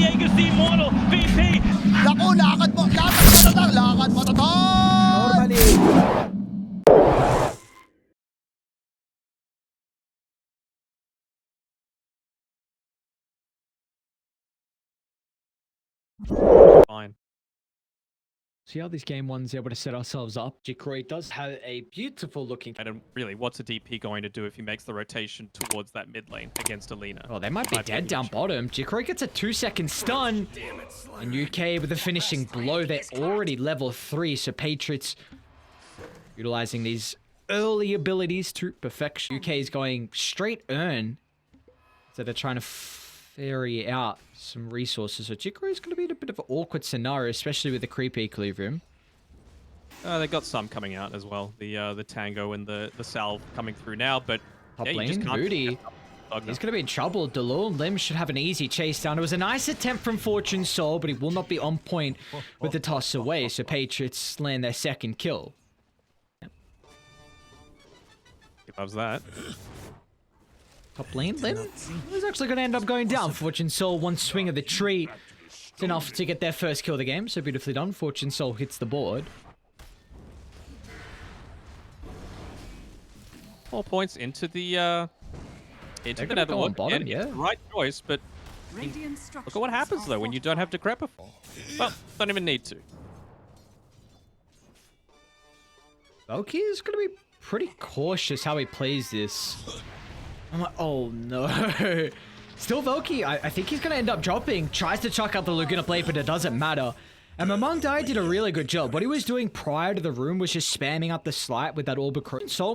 Diego si Immortal, VP. Naku, lakad mo tatang, lakad mo tatang! Normally. Fine. See how this game one's able to set ourselves up. J03 does have a beautiful looking. And really, what's a DP going to do if he makes the rotation towards that mid lane against Alina? Oh, they might be dead down bottom. J03 gets a 2-second stun. And UK with a finishing blow. They're already level 3. So Patriots utilizing these early abilities to perfection. UK is going straight earn. So they're trying to ferry out some resources. So J03 is going to be in a bit of an awkward scenario, especially with the creep equilibrium. They got some coming out as well. The Tango and the Salve coming through now, but Top yeah, you lane, just can't Moody. He's going to be in trouble. Delul and Lim should have an easy chase down. It was a nice attempt from Fortune Soul, but he will not be on point with the toss away. So Patriots land their second kill. He loves that. Top lane, Lim is actually going to end up going down. Fortune Soul, one swing of the tree. It's enough to get their first kill of the game. So beautifully done. Fortune Soul hits the board. 4 points into the Netherlands. Bottom, yeah. Right choice, but look at what happens though when you don't have Decrepit. Well, don't even need to. Valky is going to be pretty cautious how he plays this. I'm like, oh no. Still Valky, I think he's going to end up dropping. Tries to chuck out the Laguna Blade, but it doesn't matter. And Mamang Dai did a really good job. What he was doing prior to the room was just spamming up the slight with that Orbicron. So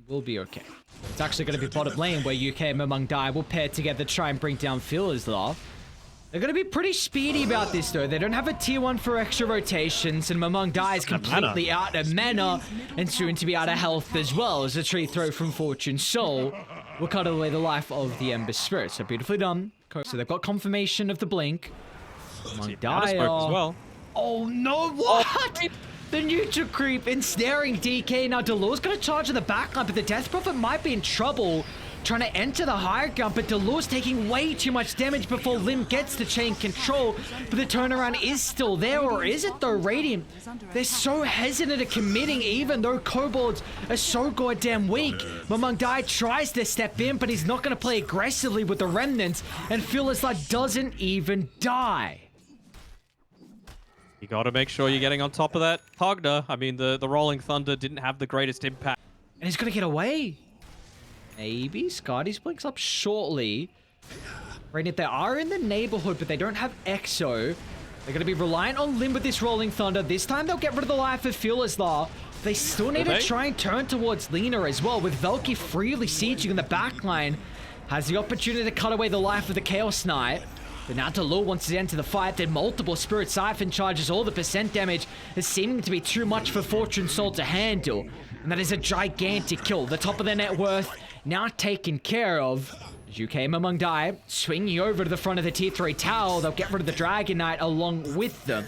will be okay. It's actually going to be bottom lane where UK and Mamang Dai will pair together, try and bring down Phil's though. They're going to be pretty speedy about this though. They don't have a tier 1 for extra rotations, and Mamang Dai is completely out of mana and soon to be out of health as well, as a tree throw from Fortune Soul will cut away the life of the Ember Spirit. So beautifully done. So they've got confirmation of the blink. Mamang Dai as well. Oh no, what? The neutral creep ensnaring DK. Now Delur's going to charge in the backline, but the Death Prophet might be in trouble trying to enter the higher ground, but Delur's taking way too much damage before Lim gets the chain control, but the turnaround is still there, or is it though? Radiant, they're so hesitant at committing even though Kobolds are so goddamn weak. Mamang Dai tries to step in, but he's not going to play aggressively with the remnants, and Philizla doesn't even die. You got to make sure you're getting on top of that Pogda. I mean, the Rolling Thunder didn't have the greatest impact. And he's going to get away. Maybe Scotty's blinks up shortly. Radiant, they are in the neighborhood, but they don't have Exo. They're going to be reliant on Lim with this Rolling Thunder. This time they'll get rid of the life of Philizla. They still need to try and turn towards Lina as well, with Valky freely sieging in the backline. Has the opportunity to cut away the life of the Chaos Knight. But now Delur wants to enter the fight. Then multiple Spirit Siphon charges. All the percent damage is seeming to be too much for Fortune Soul to handle. And that is a gigantic kill. The top of their net worth now taken care of. UK Mamang Dai swinging over to the front of the tier 3 tower. They'll get rid of the Dragon Knight along with them.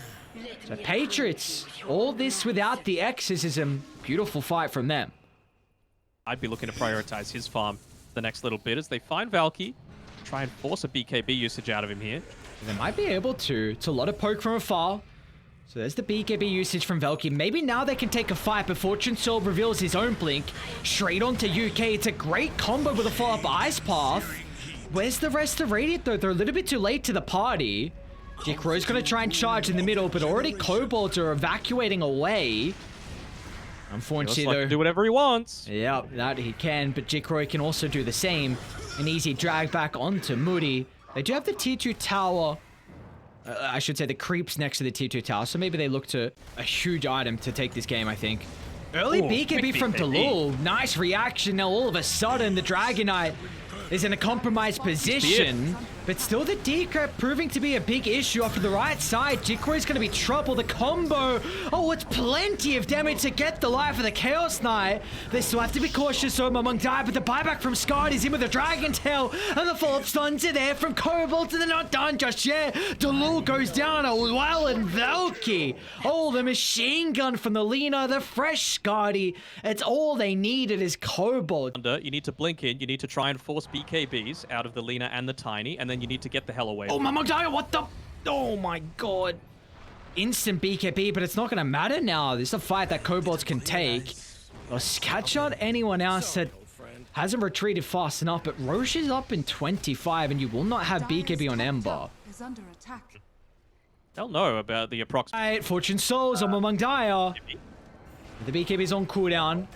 So Patriots, all this without the exorcism. Beautiful fight from them. I'd be looking to prioritize his farm the next little bit as they find Valky. Try and force a BKB usage out of him here. They might be able to. It's a lot of poke from afar. So there's the BKB usage from Valky. Maybe now they can take a fight, but Fortune Soul reveals his own blink. Straight onto UK. It's a great combo with a follow-up Ice Path. Where's the rest of Radiant though? They're a little bit too late to the party. J03's going to try and charge in the middle, but already Kobolds are evacuating away. Unfortunately though. Do whatever he wants. Yeah, that he can, but J03 can also do the same. An easy drag back onto Moody. They do have the tier 2 tower. I should say the creeps next to the tier 2 tower, so maybe they look to a huge item to take this game, I think. Early BKB from Delul. Nice reaction. Now all of a sudden the Dragon Knight is in a compromised position, but still the decrep proving to be a big issue off to the right side. J03 is going to be trouble. The combo, oh, it's plenty of damage to get the life of the Chaos Knight. They still have to be cautious so Mamang Dai, but the buyback from Scott is in with the Dragon Tail, and the follow-up stuns are there from Kobolds, and they're not done just yet. Delul goes down a while, and Valky, oh, the machine gun from the Lina, the fresh Scotty. It's all they needed is Kobold. You need to blink in, you need to try and force BKBs out of the Lina and the Tiny, and then then you need to get the hell away. Oh, Mamangdaya, what the? Oh my god. Instant BKB, but it's not going to matter now. This is a fight that KOBOLDS can take. They'll catch out anyone else that hasn't retreated fast enough, but Roche is up in 25, and you will not have BKB on Ember. Is under attack. They'll know about the approximate. Right, Fortune Souls on Mamangdaya. The BKB is on cooldown.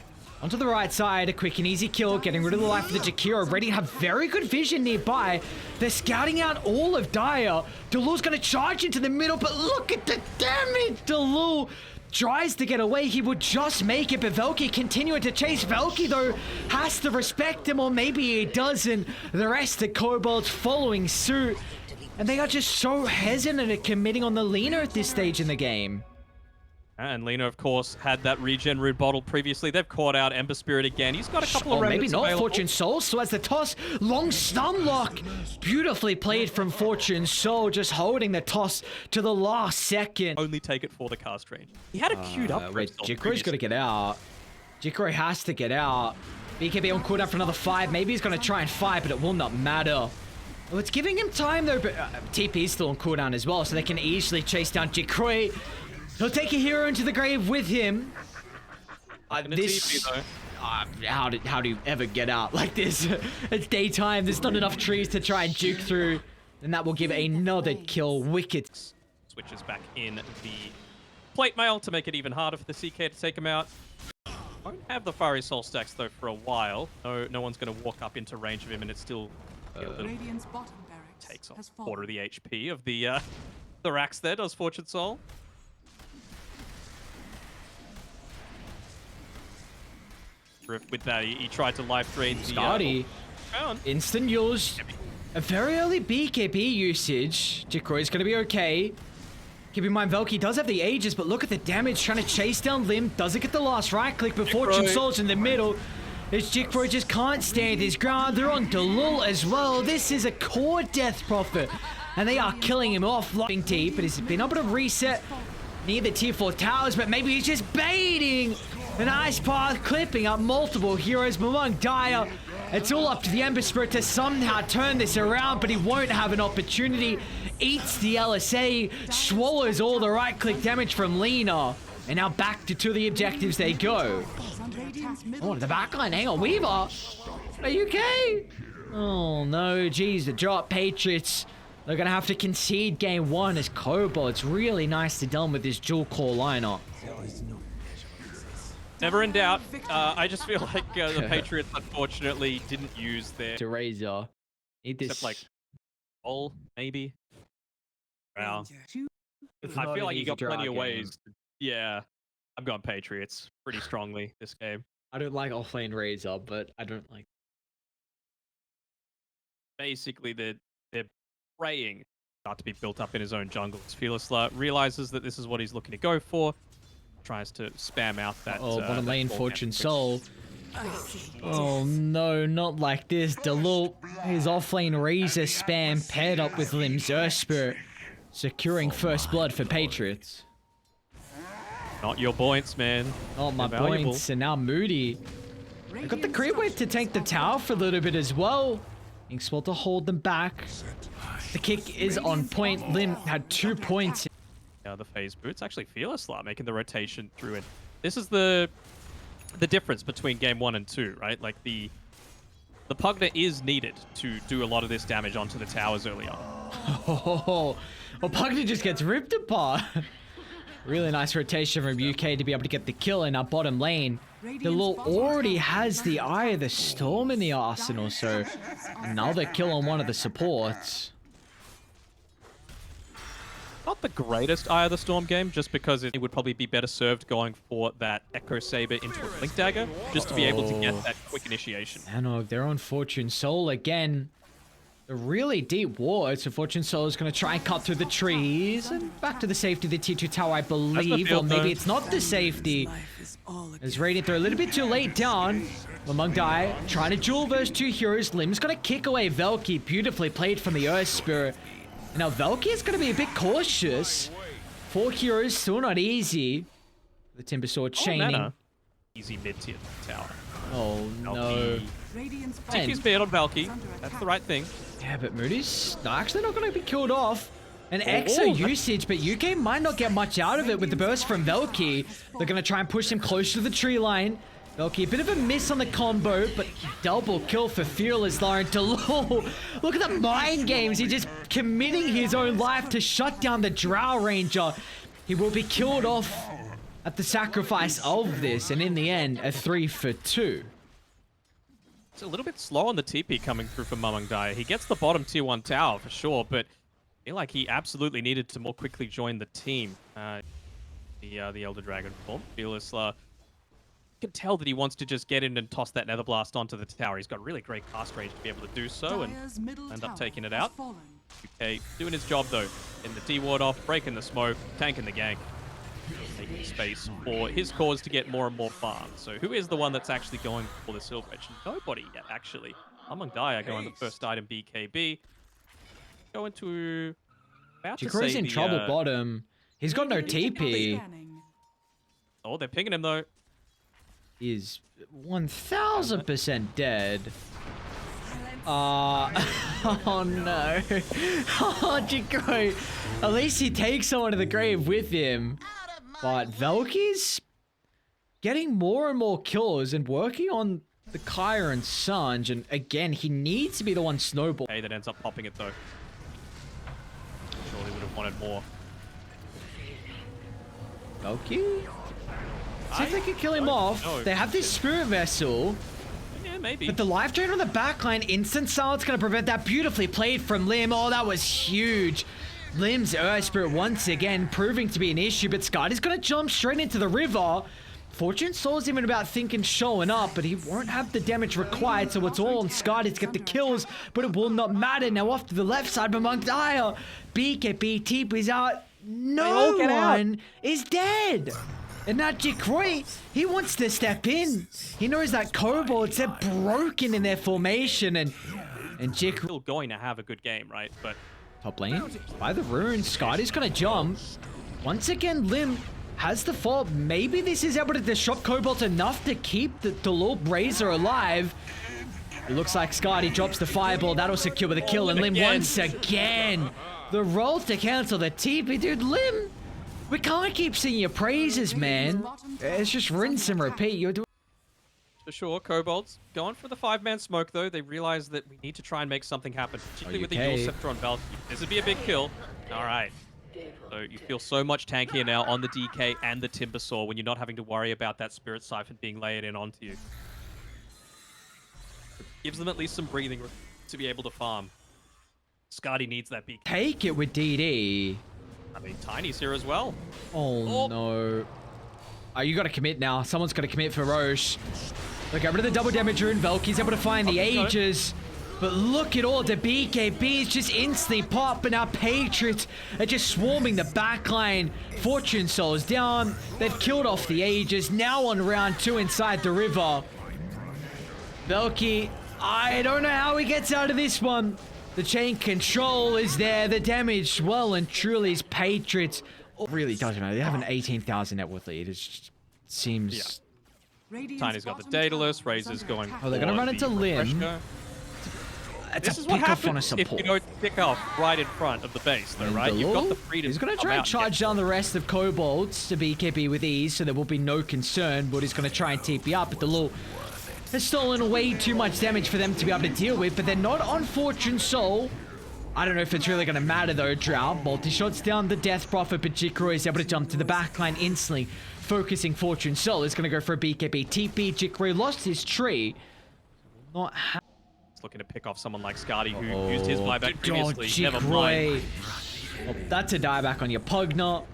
Onto the right side, a quick and easy kill, getting rid of the life of the Jakiro. Already have very good vision nearby. They're scouting out all of Dire. Dalul's going to charge into the middle, but look at the damage. Dalul tries to get away. He would just make it, but Velky continuing to chase. Velky, though, has to respect him, or maybe he doesn't. The rest of KOBOLDS following suit. And they are just so hesitant at committing on the Lina at this stage in the game. And Lina, of course, had that regen root bottle previously. They've caught out Ember Spirit again. He's got a couple of remnants maybe not. available. Fortune Soul, so as the toss, long stun lock. Beautifully played from Fortune Soul, just holding the toss to the last second. Only take it for the cast range. He had it queued up. Wait, Jikro's got to get out. Jikro has to get out. BKB on cooldown for another 5. Maybe he's going to try and fight, but it will not matter. Well, it's giving him time, though, but TP is still on cooldown as well, so they can easily chase down Jikro. He'll take a hero into the grave with him. This... how do you ever get out like this? It's daytime. There's not enough trees to try and juke through. And that will give another kill. Wicked. Switches back in the plate mail to make it even harder for the CK to take him out. Won't have the Fiery Soul stacks, though, for a while. No one's going to walk up into range of him, and it's still... Radiant's bottom barracks takes off has a fallen. quarter of the HP of the racks there, does Fortune Soul. With that, he tried to life drain the... Scotty. Instant use. A very early BKB usage. Jikro is going to be okay. Keep in mind, Velky does have the Aegis, but look at the damage trying to chase down Lim. Doesn't get the last right click, but Fortune Soul's in the middle. This Jikro just can't stand his ground. They're on Dalul as well. This is a core death prophet. And they are killing him off. Lopping T, but he's been able to reset near the tier 4 towers, but maybe he's just baiting. An ice path clipping up multiple heroes. Mamangdaya, it's all up to the Ember Spirit to somehow turn this around, but he won't have an opportunity. Eats the LSA, swallows all the right click damage from Lina. And now back to the objectives they go. Oh, the backline, hang on, Weaver. Are you okay? Oh no, geez, the drop. Patriots, they're gonna have to concede game 1 as KOBOLDS. Really nice to done with this dual core lineup. Never in doubt. I just feel like the Patriots, unfortunately, didn't use their... To Razor. Need this... Except, like, all, maybe? Wow. I feel like you got plenty of ways. Yeah. I'm going Patriots pretty strongly this game. I don't like offlane Razor, but I don't like... Basically, they're praying not to be built up in his own jungle. Fearless realizes that this is what he's looking to go for. Tries to spam out that... bottom lane Fortune Soul. Oh no, not like this. Dalul, his offlane Razor spam paired up with Lim's Earth Spirit, securing first blood for Patriots. Not your points, man. Not my points, and now Moody. I got the creep wave to tank the tower for a little bit as well. Being spelled to hold them back. The kick is on point. Lim had 2 points. The phase boots actually Fearless making the rotation through it. This is the difference between game 1 and 2, right? Like the Pugner is needed to do a lot of this damage onto the towers early on. Oh, well, Pugner just gets ripped apart. Really nice rotation from UK to be able to get the kill in our bottom lane. Dalul already has the Eye of the Storm in the arsenal, so another kill on one of the supports. Not the greatest Eye of the Storm game, just because it would probably be better served going for that Echo Saber into a Blink Dagger, just to be able to get that quick initiation. Danog, they're on Fortune Soul again. A really deep ward, so Fortune Soul is going to try and cut through the trees. And back to the safety of the Tier 2 tower, I believe. Or maybe it's not the safety. As Radiant, they're a little bit too late down. Mamangdaya trying to duel those 2 heroes. Lim's going to kick away Velky. Beautifully played from the Earth Spirit. And now Velky is going to be a bit cautious. 4 heroes, still not easy. The Timber Sword chaining. Easy mid-tier tower. Oh no. TP's beard on Valky. That's the right thing. Yeah, but Moody's actually not going to be killed off. An exo usage, but UK might not get much out of it with the burst from Velky. They're going to try and push him closer to the tree line. Velky, a bit of a miss on the combo, but double kill for Fearless Lauren. Look at the mind games. He's just committing his own life to shut down the Drow Ranger. He will be killed off at the sacrifice of this, and in the end, a 3 for 2. It's a little bit slow on the TP coming through for Mamangdaya. He gets the bottom tier 1 tower for sure, but I feel like he absolutely needed to more quickly join the team. The Elder Dragon form. Fearless, you can tell that he wants to just get in and toss that Nether Blast onto the tower. He's got really great cast range to be able to do so and end up taking it out. UK doing his job though. In the D-ward off, breaking the smoke, tanking the gank. Making space for his cause to get more and more farm. So who is the one that's actually going for the Silver Edge? Nobody yet, actually. Mamangdaya going the first item, BKB. Going to... Jikro's in trouble bottom. He's got no TP. Oh, they're pinging him though. Is 1000% dead. Oh no. Oh, Jikro. At least he takes someone to the grave with him. But Velky's getting more and more kills and working on the Kaya and Sanj. And again, he needs to be the one snowball. Hey, that ends up popping it though. Surely would have wanted more. Velky? See if they can kill him off. No. They have this Spirit Vessel. Yeah, maybe. But the life drain on the backline, instant silence going to prevent that. Beautifully played from Lim. Oh, that was huge. Lim's Earth Spirit once again proving to be an issue, but Skydy's going to jump straight into the river. Fortune Soul's even about thinking showing up, but he won't have the damage required, so it's all on Skydy to get the kills, but it will not matter. Now off to the left side, Mamangdaya. BKB TP's out. No one is dead. And now Jikro, he wants to step in. He knows that KOBOLDS, they're broken in their formation, and Jikro Still going to have a good game, right? But top lane by the rune. Skydy's gonna jump. Once again, Lim has the fault. Maybe this is able to disrupt KOBOLDS enough to keep the Lord Razor alive. It looks like Skydy drops the fireball. That'll secure the kill. And Lim once again. The roll to cancel the TP. Dude, Lim, we can't keep singing your praises, man. It's just rinse and repeat. You're doing... for sure, KOBOLDS going for the 5-man smoke though. They realize that we need to try and make something happen, particularly with the dual scepter on Valkyrie. This would be a big kill. All right. So you feel so much tankier now on the DK and the Timber Saw when you're not having to worry about that Spirit Siphon being layered in onto you. Gives them at least some breathing room to be able to farm. Skydy needs that beacon. Take it with DD. I mean, Tiny's here as well. Oh, no. Oh, you got to commit now. Someone's got to commit for Roche. Look, get rid of the double damage rune. Velky's able to find the Aegis. But look at all the BKBs just instantly pop, and our Patriots are just swarming the backline. Fortune Soul's down. They've killed off the Aegis. Now on round 2 inside the river. Velky, I don't know how he gets out of this one. The chain control is there. The damage, well and truly, is Patriots. It really doesn't matter. They have an 18,000 net worth lead. It just seems... Yeah. Tiny's got the Daedalus. Razor's going. Oh, they're going to run into Lim. This is what happens if you don't pick off right in front of the base, though, right? You've got the freedom. He's going to try and charge down the rest of KOBOLDS to BKB with ease, so there will be no concern. But he's going to try and TP up, but the Lul has stolen way too much damage for them to be able to deal with. But they're not on Fortune Soul. I don't know if it's really going to matter, though. Drow multi-shots down the Death Prophet, but Jikro is able to jump to the backline instantly. Focusing Fortune Soul is going to go for a BKB TP. Jikro lost his tree. Not looking to pick off someone like Skydy, who used his buyback previously. Jikro. Never mind. Well, that's a dieback on your Pugna.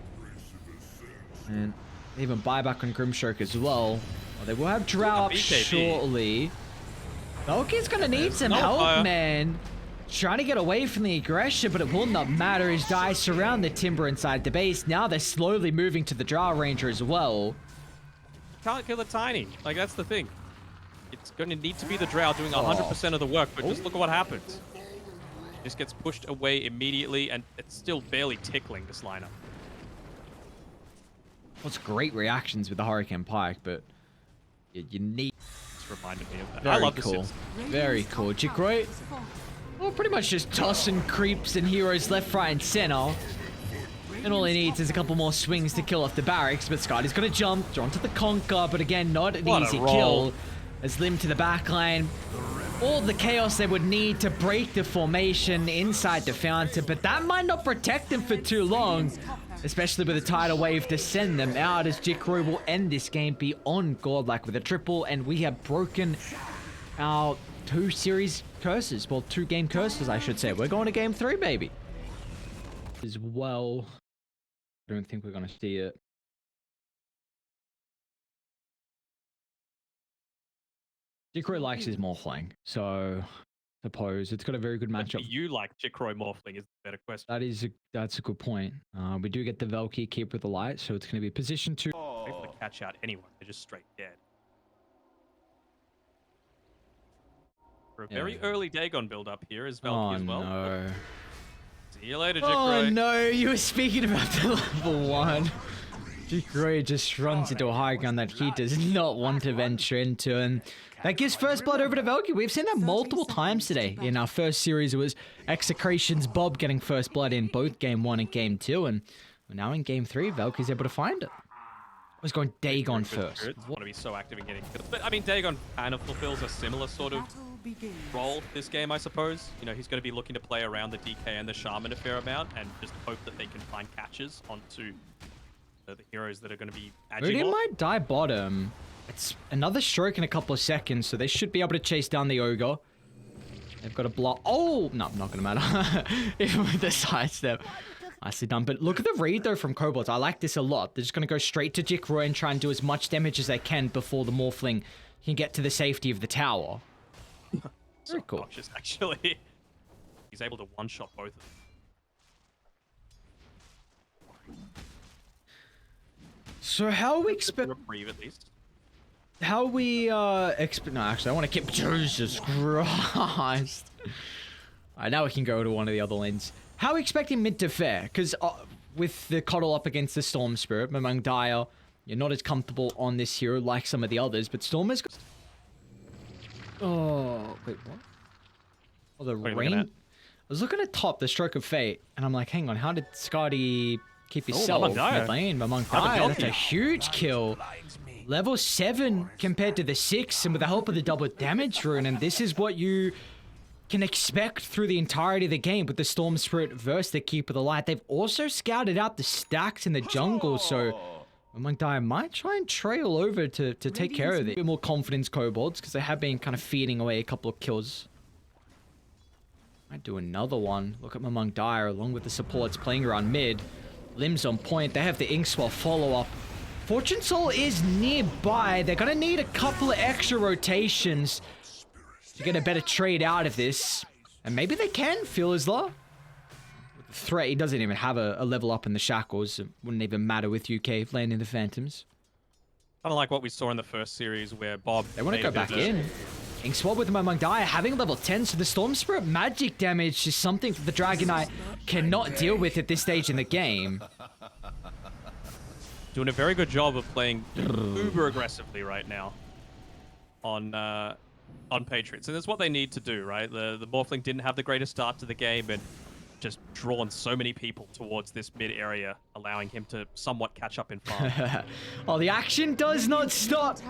And even buyback on Grimstroke as well. Well, they will have Drow up shortly. Velky's going to need some help, man. Trying to get away from the aggression, but it will not matter as Dice surround the Timber inside the base. Now they're slowly moving to the Drow Ranger as well. Can't kill a Tiny. Like, that's the thing. It's going to need to be the Drow doing 100% of the work, but just look at what happens. Just gets pushed away immediately, and it's still barely tickling this lineup. Well, it's great reactions with the Hurricane Pike, but you need... It's reminded me of that. Very I love cool. this. Very cool. Jikro. Well, pretty much just tossing creeps and heroes left, right, and center. And all he needs is a couple more swings to kill off the barracks. But Scotty's gonna jump, drawn to the conquer, but again, not an easy kill. As Lim to the back line. All the chaos they would need to break the formation inside the fountain, but that might not protect them for too long. Especially with a tidal wave to send them out, as J.Crow will end this game beyond godlike with a triple, and we have broken our 2 series curses. Well, 2 game curses, I should say. We're going to game 3, baby. As well. I don't think we're going to see it. J.Crow likes his Morphling, so suppose it's got a very good matchup. You like J.Crow Morphling is the better question. That's a good point. We do get the Valkyrie keep with the light, so it's going to be position 2. Wait for the catch out anyway. They're just straight dead. For a very early Dagon build up here is Valkyrie as well. No. See you later, J.Crow. Oh no, you were speaking about the level 1. J.Crow just runs into a high ground that he does not want to venture into, and that gives first blood over to Valkyrie. We've seen that multiple times today. In our first series, it was Execration's Bob getting first blood in both game 1 and game 2, and now in game 3, Valkyrie's able to find it. I was going Dagon first. Want to be so active in getting kills, but I mean, Dagon kind of fulfills a similar sort of role this game, I suppose. You know, he's going to be looking to play around the DK and the Shaman a fair amount, and just hope that they can find catches onto the heroes that are going to be agile. Rudy might die bottom. It's another stroke in a couple of seconds, so they should be able to chase down the Ogre. They've got a block. Oh, no, not going to matter. Even with the sidestep. Nicely done. But look at the read, though, from KOBOLDS. I like this a lot. They're just going to go straight to J.Crow and try and do as much damage as they can before the Morphling can get to the safety of the tower. Very cool. Cautious, actually. He's able to one-shot both of them. So how we expect... Reprieve, at least. How we expect... No, actually, I want to keep... Jesus Christ. Alright, now we can go to one of the other lanes. How are we expecting mid to fare? Because with the cuddle up against the Storm Spirit, Mamang Dyer, you're not as comfortable on this hero like some of the others, but Storm is... Oh, wait, what? Oh, the rain... I was looking at top, the Stroke of Fate, and I'm like, hang on, how did Scotty keep himself mid lane? Mamang Dyer, that's a huge kill. Level 7 compared to the 6, and with the help of the double damage rune, and this is what you can expect through the entirety of the game with the Storm Spirit versus the Keeper of the Light. They've also scouted out the stacks in the jungle, so Mamang Dyer might try and trail over to take care of it. A bit more confidence, KOBOLDS, because they have been kind of feeding away a couple of kills. Might do another one. Look at Mamang Dyer along with the supports playing around mid. Limbs on point. They have the Inkswell follow-up. Fortune Soul is nearby. They're going to need a couple of extra rotations to get a better trade out of this. And maybe they can, Philizla. With the threat, he doesn't even have a level up in the shackles. It wouldn't even matter with UK landing the Phantoms. Kind of like what we saw in the first series where Bob... They want to go back in. Inkswell with Mamang Dyer having level 10, so the Storm Spirit magic damage is something that the Dragon Knight cannot deal with at this stage in the game. Doing a very good job of playing uber aggressively right now on Patriots, and that's what they need to do, right? The Morphling didn't have the greatest start to the game, and just drawn so many people towards this mid area, allowing him to somewhat catch up in farm. Oh, the action does not stop.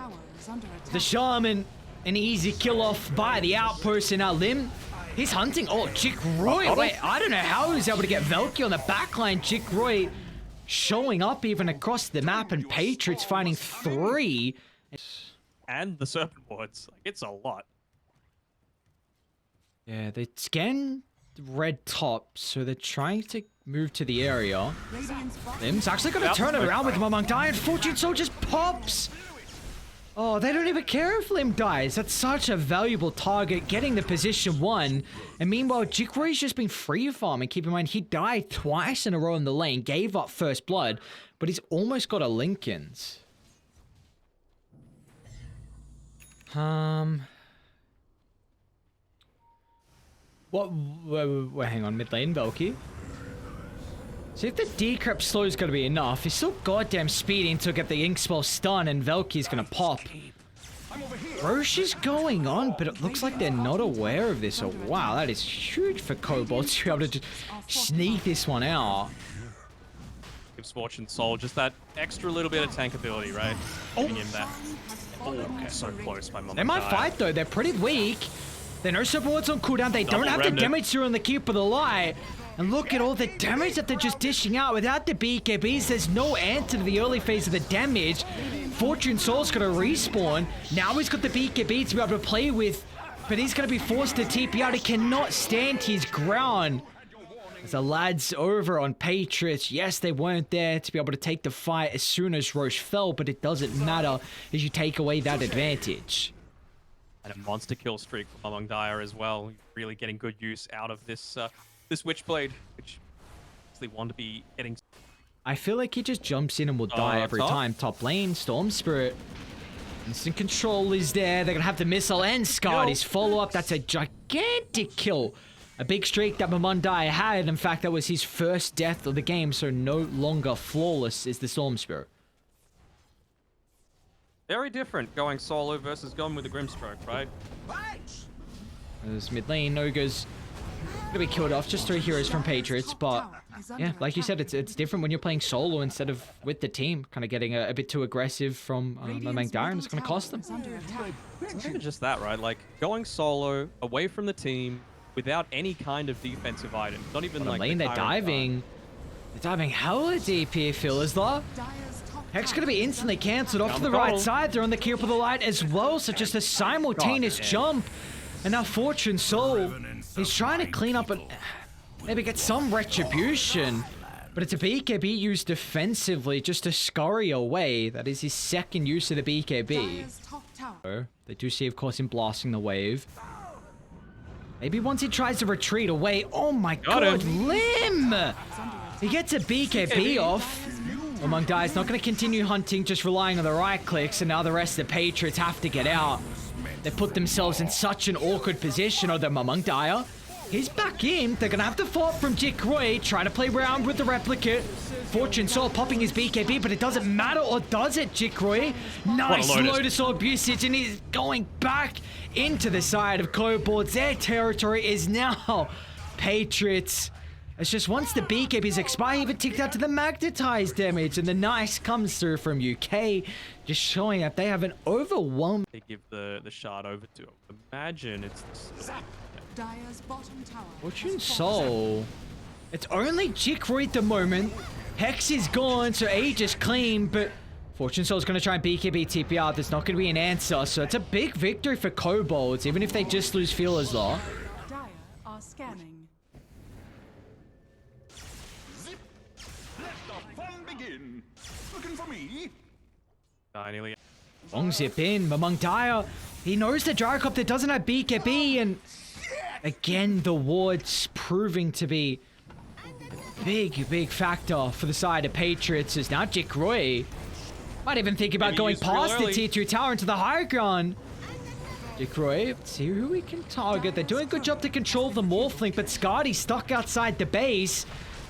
The Shaman, an easy kill off by the outpost, and now Lim, he's hunting. Oh, J.Crow. Wait, I don't know how he was able to get Valkyrie on the backline. J.Crow showing up even across the map, and Patriots finding 3. And the Serpent Wards. Like, it's a lot. Yeah, they scan red top, so they're trying to move to the area. Lim's actually going to turn it around with Mamang Dyer, and Fortune Soul just pops. Oh, they don't even care if Lim dies. That's such a valuable target, getting the position 1. And meanwhile, J.Crow's just been free farming. Keep in mind, he died twice in a row in the lane, gave up first blood, but he's almost got a Lincoln's. What? Wait, hang on, mid lane, Valkyrie. See if the decrypt slow is going to be enough. He's still goddamn speedy until get the Inkswell stun, and Valkyrie's going to pop. Roche is going on, but it looks like they're not aware of this. So wow, that is huge for KOBOLDS to be able to just sneak this one out. Gives Fortune Soul just that extra little bit of tank ability, right? Giving him that. Oh, okay, so close, my mom. They might fight though, they're pretty weak. They're no supports on cooldown, they don't have the damage through on the Keep of the Light. And look at all the damage that they're just dishing out. Without the BKBs, there's no answer to the early phase of the damage. Fortune Soul's gonna respawn. Now he's got the BKB to be able to play with, but he's gonna be forced to TP out. He cannot stand his ground. As the lads over on Patriots, yes, they weren't there to be able to take the fight as soon as Roche fell, but it doesn't matter as you take away that advantage. And a monster kill streak from Among Dire as well. Really getting good use out of this this Witchblade, which obviously want to be getting. I feel like he just jumps in and will die every time. Top lane, Storm Spirit. Instant control is there. They're going to have the missile and scarred his follow-up. That's a gigantic kill. A big streak that Mamundai had. In fact, that was his first death of the game, so no longer flawless is the Storm Spirit. Very different going solo versus going with the Grimstroke, right? There's mid lane, Ogre's gonna be killed off. Just 3 heroes from Patriots, but yeah, like you said, it's different when you're playing solo instead of with the team. Kind of getting a bit too aggressive from Among Dire, and it's gonna cost them. It's not even just that, right? Like going solo away from the team without any kind of defensive item. Not even like lane, they're diving. They're diving hella deep here, Philizla. Hex gonna be instantly cancelled off to the right side. They're on the Keep of the Light as well, so just a simultaneous jump. And now Fortune Soul is trying to clean up and maybe get some retribution. But it's a BKB used defensively just to scurry away. That is his second use of the BKB. They do see, of course, him blasting the wave. Maybe once he tries to retreat away. Oh my god, Lim! He gets a BKB off. Among Dire's not going to continue hunting, just relying on the right clicks, and now the rest of the Patriots have to get out. They put themselves in such an awkward position, or them Among Dire. He's back in. They're going to have to fight from Jikroy, trying to play around with the replicate. Fortune Soul popping his BKB, but it doesn't matter, or does it, Jikroy? Nice Lotus Orb usage, and he's going back into the side of KOBOLDS. Their territory is now Patriots. It's just once the BKBs expire, even ticked out to the magnetized damage, and the nice comes through from UK, just showing that they have an overwhelming. They give the shard over to him. Imagine it's Dire's bottom tower. Fortune Soul. It's only Jikroy at the moment. Hex is gone, so Age is clean, but Fortune Soul's going to try and BKB TP out. There's not going to be an answer, so it's a big victory for KOBOLDS, even if they just lose Philizla. Dire are scanning. Looking for me? nearly. Long zip in, Among Dire. He knows the Gyrocopter doesn't have BKB, and again, the ward's proving to be a big factor for the side of Patriots. As now Jikroy might even think about going past the tier 2 tower into the higher ground. Jikroy, let's see who we can target. They're doing a good job to control the Morphling, but Scardy's stuck outside the base.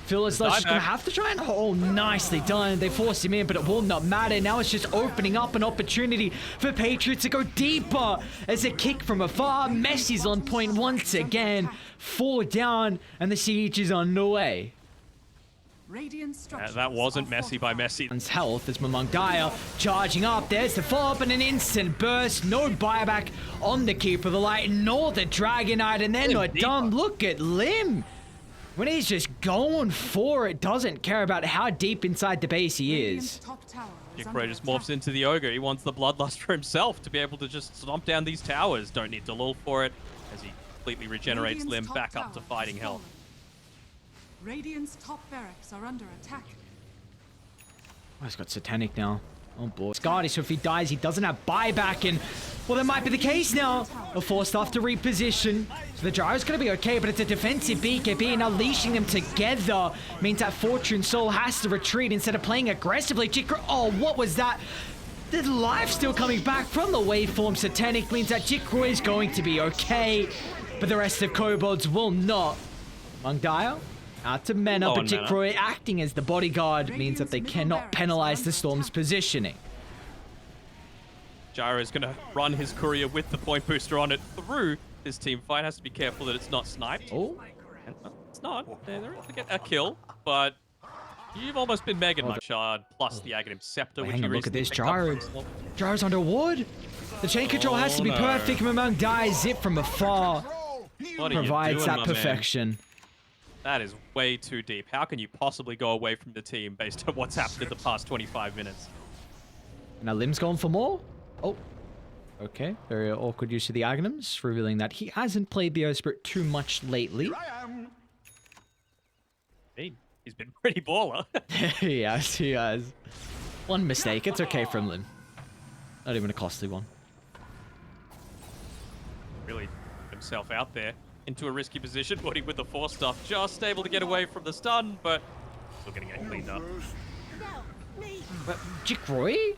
Philizla's just gonna have to try and hold. Nicely done. They force him in, but it will not matter. Now it's just opening up an opportunity for Patriots to go deeper as a kick from afar. Messi's on point once again. 4 down, and the siege is on the way. That wasn't Messi by Messi. Health as Among Dire charging up. There's the follow-up and an instant burst. No buyback on the Keep of the Light, nor the Dragon Knight, and they're not done. Look at Lim. When he's just going for it, doesn't care about how deep inside the base he is. Jikroy just morphs into the Ogre. He wants the Bloodlust for himself to be able to just stomp down these towers. Don't need to lull for it as he completely regenerates Lim back up to fighting health. Radiant's top barracks are under attack. Oh, he's got Satanic now. Oh boy. Scardy, so if he dies, he doesn't have buyback, and well, that might be the case now. A forced off to reposition. So the Gyro's going to be okay, but it's a defensive BKB, and now leashing them together means that Fortune Soul has to retreat instead of playing aggressively. Jikroy, oh, what was that? The life still coming back from the waveform. Satanic means that Jikroy is going to be okay, but the rest of KOBOLDS will not. Among Dire out to Mena, but Jikroy acting as the bodyguard means that they cannot penalize the Storm's positioning. Gyro is going to run his courier with the point booster on it through this team fight. Has to be careful that it's not sniped. Oh, And, it's not. They're able to get a kill, but you've almost been Megan Shard plus the Aghanim Scepter, which hang you on, look at recently this picked up for Gyro. yourself. Gyro's under wood. The chain control has to be no. perfect. Mamang dies zip from afar. What are you Provides doing, that my man? perfection. That is way too deep. How can you possibly go away from the team based on what's happened in the past 25 minutes? Now Lim's going for more. Oh, okay. Very awkward use of the Aghanims, revealing that he hasn't played the Spirit too much lately. He's been pretty baller. Yes, he has. One mistake. It's okay from Lim. Not even a costly one. Really put himself out there into a risky position. Woody with the force stuff, just able to get away from the stun, but still getting it cleaned up. But Jickroy?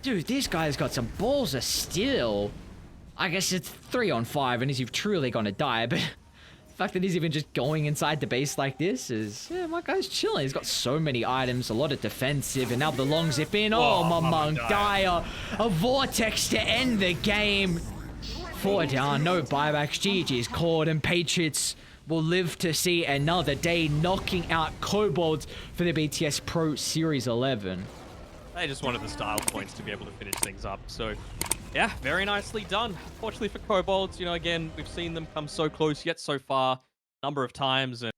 Dude, this guy's got some balls of steel. I guess it's 3-on-5 and he's truly gonna die, but the fact that he's even just going inside the base like this is... Yeah, my guy's chilling. He's got so many items, a lot of defensive, and now the long zip in. Oh, my monk, dire. A vortex to end the game. 4 down, no buybacks. GG's called, and Patriots will live to see another day knocking out KOBOLDS for the BTS Pro Series 11. They just wanted the style points to be able to finish things up. So, yeah, very nicely done. Fortunately for KOBOLDS, you know, again, we've seen them come so close yet so far, number of times. And